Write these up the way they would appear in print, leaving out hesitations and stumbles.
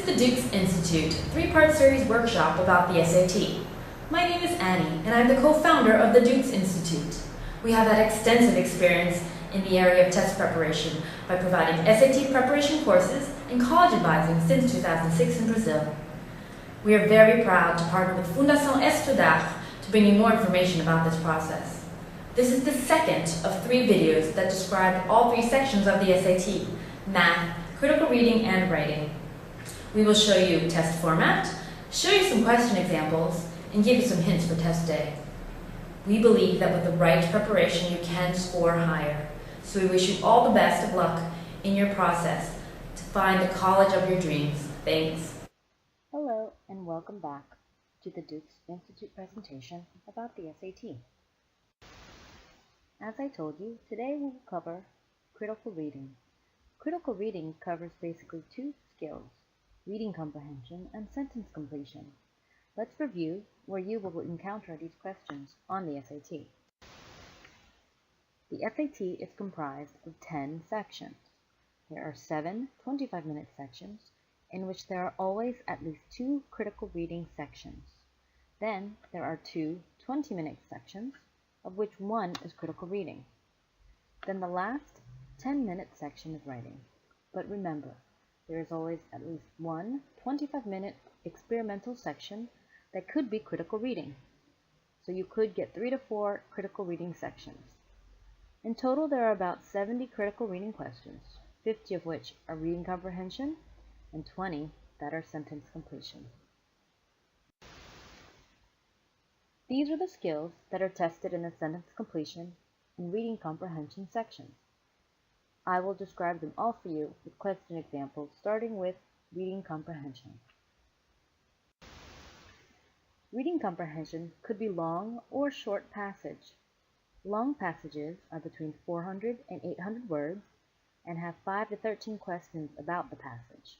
the Duke's Institute, three-part series workshop about the SAT. My name is Annie, and I'm the co-founder of the Duke's Institute. We have had extensive experience in the area of test preparation by providing SAT preparation courses and college advising since 2006 in Brazil. We are very proud to partner with Fundação Estudar to bring you more information about this process. This is the second of 3 videos that describe all 3 sections of the SAT: math, critical reading, and writing. We will show you test format, show you some question examples, and give you some hints for test day. We believe that with the right preparation you can score higher, so we wish you all the best of luck in your process to find the college of your dreams. Thanks. Hello and welcome back to the Duke's Institute presentation about the SAT. As I told you, today we will cover critical reading. Critical reading covers basically 2 skills: reading comprehension and sentence completion. Let's review where you will encounter these questions on the SAT. The SAT is comprised of 10 sections. There are 7 25-minute sections in which there are always at least 2 critical reading sections. Then there are 2 20-minute sections, of which 1 is critical reading. Then the last 10-minute section is writing. But remember, there is always at least 1 25-minute experimental section that could be critical reading. So you could get 3 to 4 critical reading sections. In total, there are about 70 critical reading questions, 50 of which are reading comprehension and 20 that are sentence completion. These are the skills that are tested in the sentence completion and reading comprehension sections. I will describe them all for you with question examples, starting with reading comprehension. Reading comprehension could be long or short passage. Long passages are between 400 and 800 words and have 5 to 13 questions about the passage.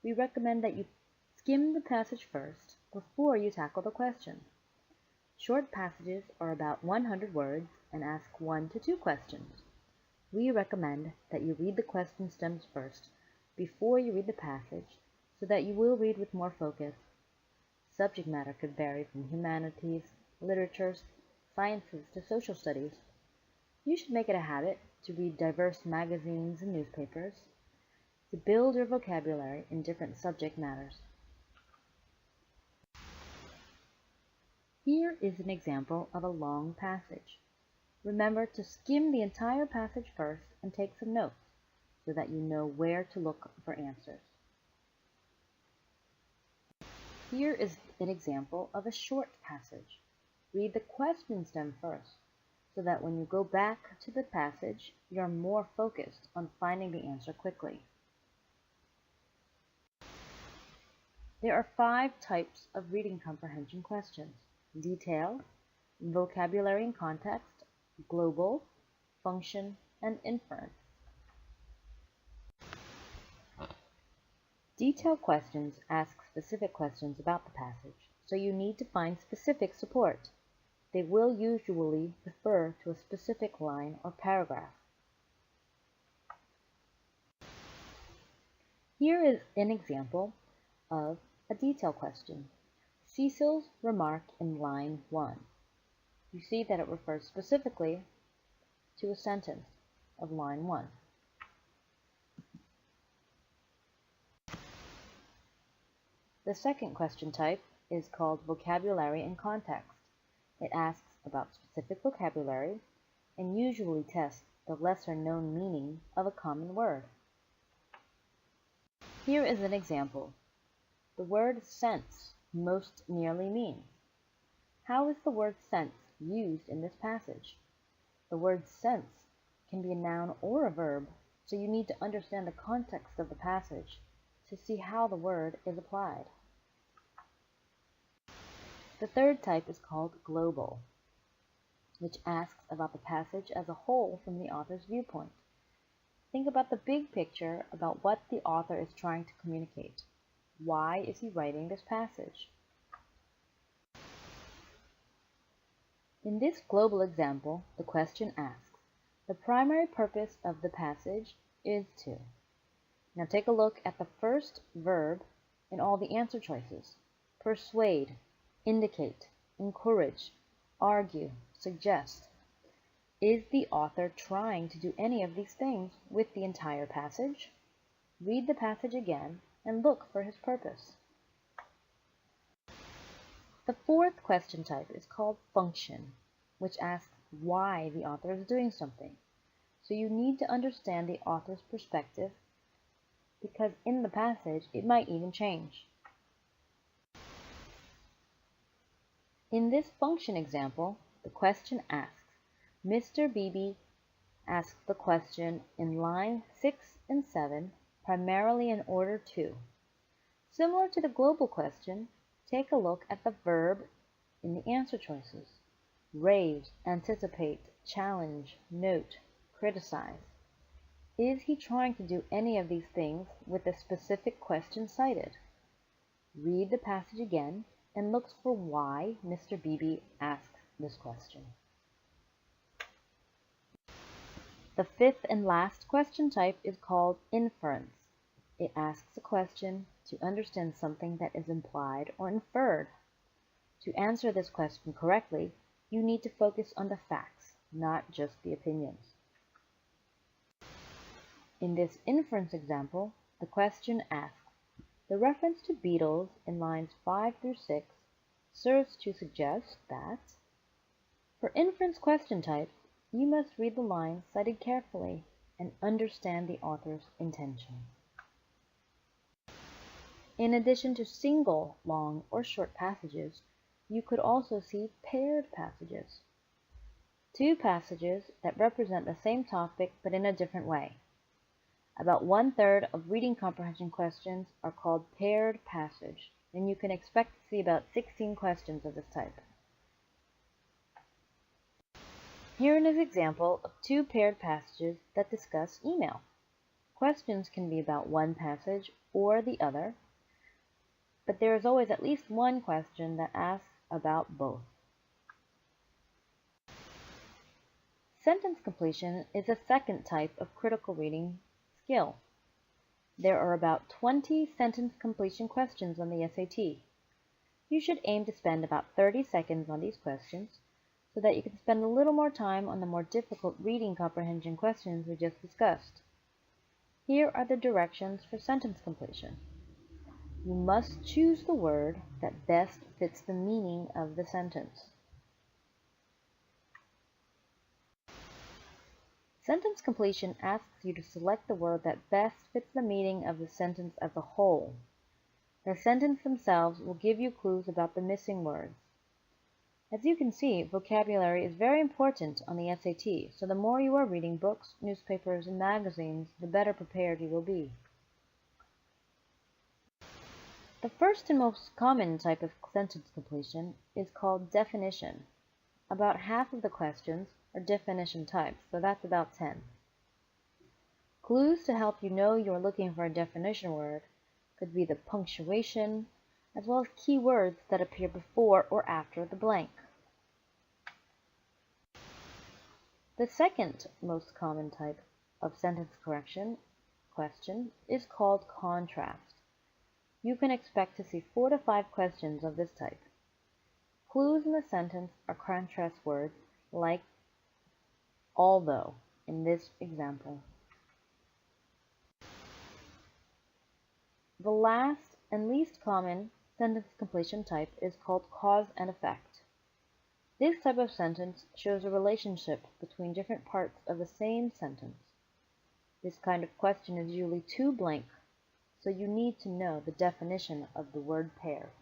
We recommend that you skim the passage first before you tackle the question. Short passages are about 100 words and ask 1 to 2 questions. We recommend that you read the question stems first before you read the passage so that you will read with more focus. Subject matter could vary from humanities, literatures, sciences to social studies. You should make it a habit to read diverse magazines and newspapers to build your vocabulary in different subject matters. Here is an example of a long passage. Remember to skim the entire passage first and take some notes so that you know where to look for answers. Here is an example of a short passage. Read the question stem first so that when you go back to the passage, you're more focused on finding the answer quickly. There are 5 types of reading comprehension questions: detail, vocabulary and context, global, function, and inference. Detail questions ask specific questions about the passage, so you need to find specific support. They will usually refer to a specific line or paragraph. Here is an example of a detail question. Cecil's remark in line 1. You see that it refers specifically to a sentence of line 1. The second question type is called vocabulary and context. It asks about specific vocabulary and usually tests the lesser known meaning of a common word. Here is an example. The word sense most nearly means. How is the word sense used in this passage? The word sense can be a noun or a verb, so you need to understand the context of the passage to see how the word is applied. The third type is called global, which asks about the passage as a whole from the author's viewpoint. Think about the big picture about what the author is trying to communicate. Why is he writing this passage? In this global example, the question asks, the primary purpose of the passage is to. Now take a look at the first verb in all the answer choices. Persuade, indicate, encourage, argue, suggest. Is the author trying to do any of these things with the entire passage? Read the passage again and look for his purpose. The fourth question type is called function, which asks why the author is doing something. So you need to understand the author's perspective, because in the passage it might even change. In this function example, the question asks, Mr. Beebe asked the question in line 6 and 7, primarily in order to. Similar to the global question, take a look at the verb in the answer choices. Raise, anticipate, challenge, note, criticize. Is he trying to do any of these things with the specific question cited? Read the passage again and look for why Mr. Beebe asked this question. The fifth and last question type is called inference. It asks a question to understand something that is implied or inferred. To answer this question correctly, you need to focus on the facts, not just the opinions. In this inference example, the question asks, the reference to Beatles in lines 5 through 6 serves to suggest that. For inference question type, you must read the lines cited carefully and understand the author's intention. In addition to single, long, or short passages, you could also see paired passages. Two passages that represent the same topic but in a different way. About 1/3 of reading comprehension questions are called paired passage, and you can expect to see about 16 questions of this type. Here is an example of two paired passages that discuss email. Questions can be about one passage or the other, but there is always at least one question that asks about both. Sentence completion is a second type of critical reading skill. There are about 20 sentence completion questions on the SAT. You should aim to spend about 30 seconds on these questions so that you can spend a little more time on the more difficult reading comprehension questions we just discussed. Here are the directions for sentence completion. You must choose the word that best fits the meaning of the sentence. Sentence completion asks you to select the word that best fits the meaning of the sentence as a whole. The sentence themselves will give you clues about the missing words. As you can see, vocabulary is very important on the SAT, so the more you are reading books, newspapers, and magazines, the better prepared you will be. The first and most common type of sentence completion is called definition. About half of the questions are definition types, so that's about 10. Clues to help you know you are looking for a definition word could be the punctuation, as well as key words that appear before or after the blank. The second most common type of sentence correction question is called contrast. You can expect to see 4 to 5 questions of this type. Clues in the sentence are contrast words like although in this example. The last and least common sentence completion type is called cause and effect. This type of sentence shows a relationship between different parts of the same sentence. This kind of question is usually too blank, so you need to know the definition of the word pairs.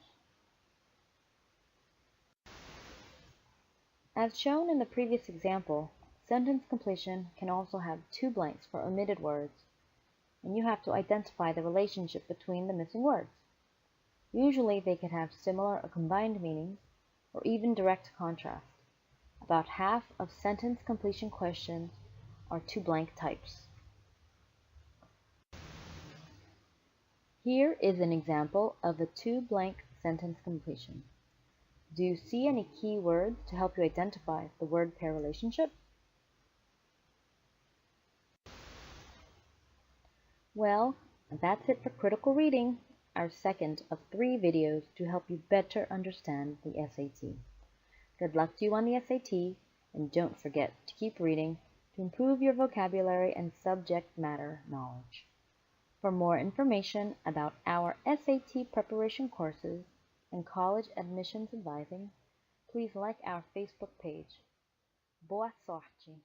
As shown in the previous example, sentence completion can also have 2 blanks for omitted words, and you have to identify the relationship between the missing words. Usually they can have similar or combined meanings, or even direct contrast. About half of sentence completion questions are 2 blank types. Here is an example of a 2 blank sentence completion. Do you see any key words to help you identify the word-pair relationship? Well, that's it for critical reading. our second of 3 videos to help you better understand the SAT. Good luck to you on the SAT, and don't forget to keep reading to improve your vocabulary and subject matter knowledge. For more information about our SAT preparation courses and college admissions advising, please like our Facebook page. Boa sorte!